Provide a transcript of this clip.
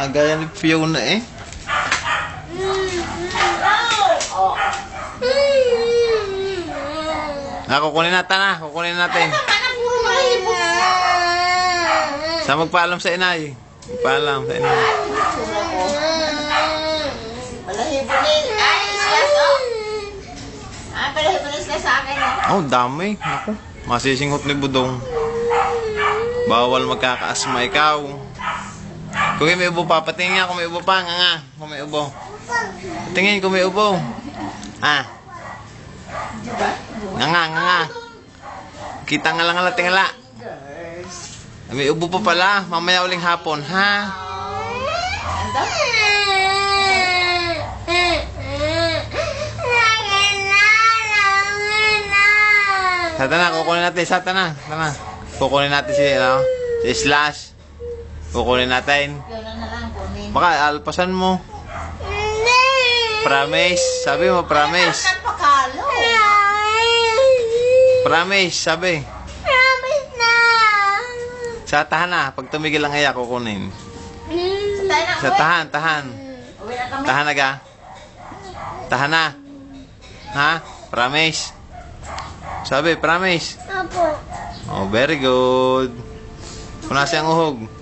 Gaya ni Fiona eh. Kukunin natin na. Kukunin natin. Sa magpaalam sa inay. Magpaalam sa inay. Balahibo ni... Ay, islas, oh. Ay, balahibo ni islas sa akin, oh. Oh, dami. Naku. Masisinghot ni Budong. Bawal magkakaasma ikaw. Kung may ubo pa, patingin nga kung may ubo pa. Nga. Kung may ubo. Patingin kung may ubo. Nga. Kita nga lang ala, tingala. May ubo pa pala. Mamaya uling hapon, ha? Satana, kukunin natin. Satana. Kukunin natin si Slash. Kukunin natin. Baka alpasan mo. Promise. Sabi mo, promise. Promise, sabi. Promise na. Sa tahan na. Pag tumigil ang iya, kukunin. Sa tahan. Tahan na ka. Tahan na. Ha? Promise. Sabi, promise. Apo. Oh, very good. Kung nasa ang uhog.